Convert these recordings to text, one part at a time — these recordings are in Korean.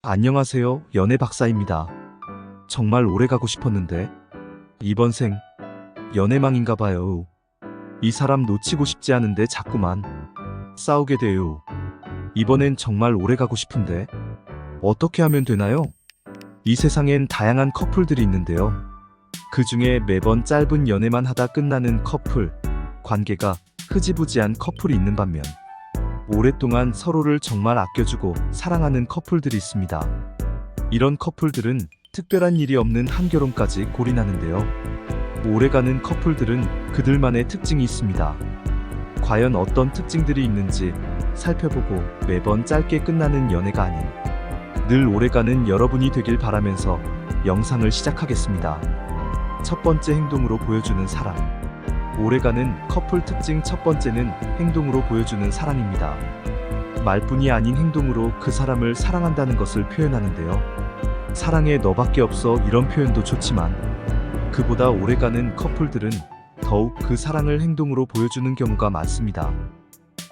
안녕하세요. 연애 박사입니다. 정말 오래 가고 싶었는데 이번 생 연애망인가 봐요. 이 사람 놓치고 싶지 않은데 자꾸만 싸우게 돼요. 이번엔 정말 오래 가고 싶은데 어떻게 하면 되나요? 이 세상엔 다양한 커플들이 있는데요. 그 중에 매번 짧은 연애만 하다 끝나는 커플, 관계가 흐지부지한 커플이 있는 반면 오랫동안 서로를 정말 아껴주고 사랑하는 커플들이 있습니다. 이런 커플들은 특별한 일이 없는 한결혼까지 골인하는데요. 오래가는 커플들은 그들만의 특징이 있습니다. 과연 어떤 특징들이 있는지 살펴보고 매번 짧게 끝나는 연애가 아닌 늘 오래가는 여러분이 되길 바라면서 영상을 시작하겠습니다. 첫 번째, 행동으로 보여주는 사랑. 오래가는 커플 특징 첫 번째는 행동으로 보여주는 사랑입니다. 말뿐이 아닌 행동으로 그 사람을 사랑한다는 것을 표현하는데요. 사랑해 너밖에 없어 이런 표현도 좋지만 그보다 오래가는 커플들은 더욱 그 사랑을 행동으로 보여주는 경우가 많습니다.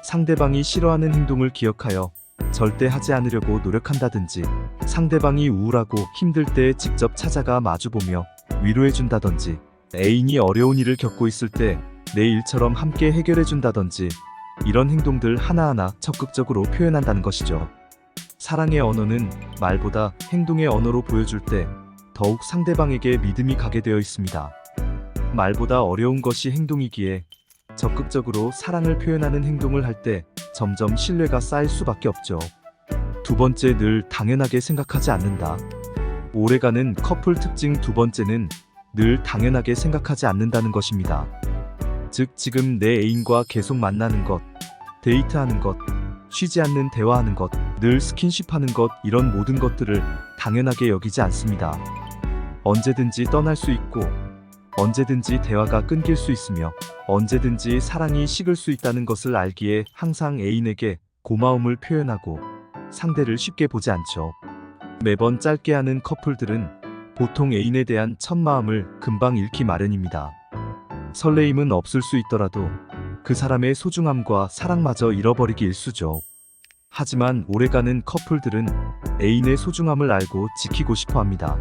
상대방이 싫어하는 행동을 기억하여 절대 하지 않으려고 노력한다든지, 상대방이 우울하고 힘들 때 직접 찾아가 마주보며 위로해준다든지, 애인이 어려운 일을 겪고 있을 때 내 일처럼 함께 해결해준다든지, 이런 행동들 하나하나 적극적으로 표현한다는 것이죠. 사랑의 언어는 말보다 행동의 언어로 보여줄 때 더욱 상대방에게 믿음이 가게 되어 있습니다. 말보다 어려운 것이 행동이기에 적극적으로 사랑을 표현하는 행동을 할 때 점점 신뢰가 쌓일 수밖에 없죠. 두 번째, 늘 당연하게 생각하지 않는다. 오래가는 커플 특징 두 번째는 늘 당연하게 생각하지 않는다는 것입니다. 즉, 지금 내 애인과 계속 만나는 것, 데이트하는 것, 쉬지 않는 대화하는 것, 늘 스킨십하는 것, 이런 모든 것들을 당연하게 여기지 않습니다. 언제든지 떠날 수 있고, 언제든지 대화가 끊길 수 있으며, 언제든지 사랑이 식을 수 있다는 것을 알기에 항상 애인에게 고마움을 표현하고 상대를 쉽게 보지 않죠. 매번 짧게 하는 커플들은 보통 애인에 대한 첫 마음을 금방 잃기 마련입니다. 설레임은 없을 수 있더라도 그 사람의 소중함과 사랑마저 잃어버리기 일쑤죠. 하지만 오래가는 커플들은 애인의 소중함을 알고 지키고 싶어 합니다.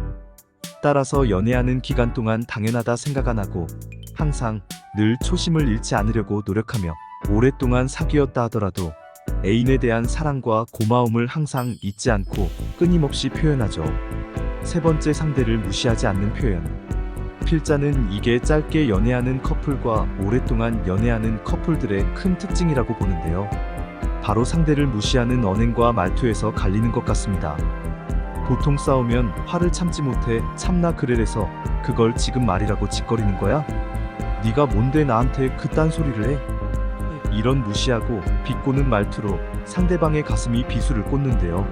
따라서 연애하는 기간 동안 당연하다 생각 안 하고 항상 늘 초심을 잃지 않으려고 노력하며, 오랫동안 사귀었다 하더라도 애인에 대한 사랑과 고마움을 항상 잊지 않고 끊임없이 표현하죠. 세 번째, 상대를 무시하지 않는 표현. 필자는 이게 짧게 연애하는 커플과 오랫동안 연애하는 커플들의 큰 특징이라고 보는데요. 바로 상대를 무시하는 언행과 말투에서 갈리는 것 같습니다. 보통 싸우면 화를 참지 못해 참나 그래래서 그걸 지금 말이라고 짓거리는 거야? 네가 뭔데 나한테 그딴 소리를 해? 이런 무시하고 비꼬는 말투로 상대방의 가슴이 비수를 꽂는데요.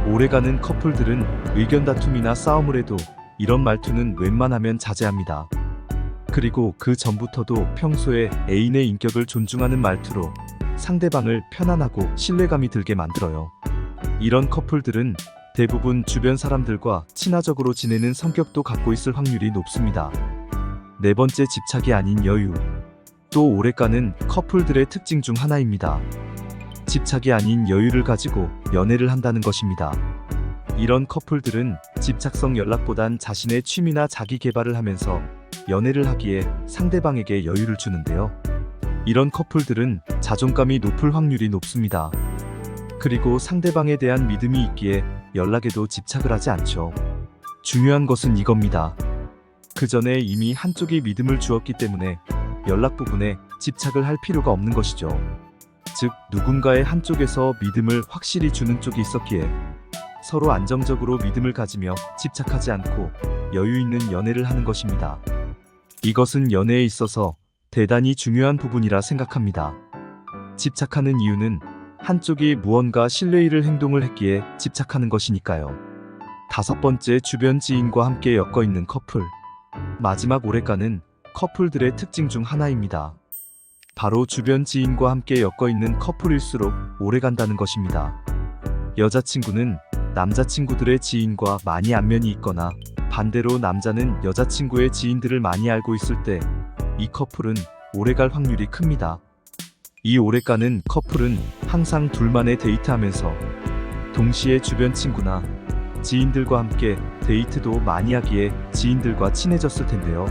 오래가는 커플들은 의견 다툼이나 싸움을 해도 이런 말투는 웬만하면 자제합니다. 그리고 그 전부터도 평소에 애인의 인격을 존중하는 말투로 상대방을 편안하고 신뢰감이 들게 만들어요. 이런 커플들은 대부분 주변 사람들과 친화적으로 지내는 성격도 갖고 있을 확률이 높습니다. 네 번째, 집착이 아닌 여유. 또 오래가는 커플들의 특징 중 하나입니다. 집착이 아닌 여유를 가지고 연애를 한다는 것입니다. 이런 커플들은 집착성 연락보단 자신의 취미나 자기 개발을 하면서 연애를 하기에 상대방에게 여유를 주는데요. 이런 커플들은 자존감이 높을 확률이 높습니다. 그리고 상대방에 대한 믿음이 있기에 연락에도 집착을 하지 않죠. 중요한 것은 이겁니다. 그 전에 이미 한쪽이 믿음을 주었기 때문에 연락 부분에 집착을 할 필요가 없는 것이죠. 즉, 누군가의 한쪽에서 믿음을 확실히 주는 쪽이 있었기에 서로 안정적으로 믿음을 가지며 집착하지 않고 여유 있는 연애를 하는 것입니다. 이것은 연애에 있어서 대단히 중요한 부분이라 생각합니다. 집착하는 이유는 한쪽이 무언가 신뢰 잃을 행동을 했기에 집착하는 것이니까요. 다섯 번째, 주변 지인과 함께 엮어 있는 커플. 마지막, 오래가는 커플들의 특징 중 하나입니다. 바로 주변 지인과 함께 엮어 있는 커플일수록 오래간다는 것입니다. 여자친구는 남자친구들의 지인과 많이 안면이 있거나 반대로 남자는 여자친구의 지인들을 많이 알고 있을 때 이 커플은 오래갈 확률이 큽니다. 이 오래가는 커플은 항상 둘만의 데이트하면서 동시에 주변 친구나 지인들과 함께 데이트도 많이 하기에 지인들과 친해졌을 텐데요.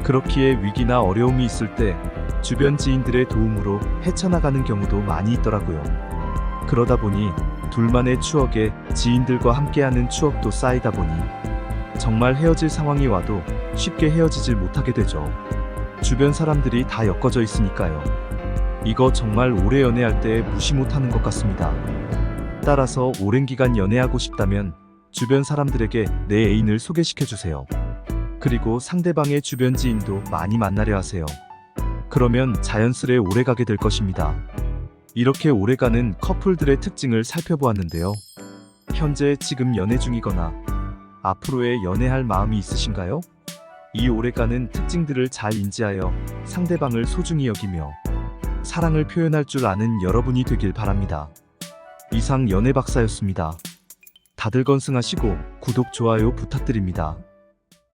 그렇기에 위기나 어려움이 있을 때 주변 지인들의 도움으로 헤쳐나가는 경우도 많이 있더라고요. 그러다 보니 둘만의 추억에 지인들과 함께하는 추억도 쌓이다 보니 정말 헤어질 상황이 와도 쉽게 헤어지질 못하게 되죠. 주변 사람들이 다 엮어져 있으니까요. 이거 정말 오래 연애할 때 무시 못하는 것 같습니다. 따라서 오랜 기간 연애하고 싶다면 주변 사람들에게 내 애인을 소개시켜주세요. 그리고 상대방의 주변 지인도 많이 만나려 하세요. 그러면 자연스레 오래가게 될 것입니다. 이렇게 오래가는 커플들의 특징을 살펴보았는데요. 현재 지금 연애 중이거나 앞으로의 연애할 마음이 있으신가요? 이 오래가는 특징들을 잘 인지하여 상대방을 소중히 여기며 사랑을 표현할 줄 아는 여러분이 되길 바랍니다. 이상 연애박사였습니다. 다들 건승하시고 구독, 좋아요 부탁드립니다.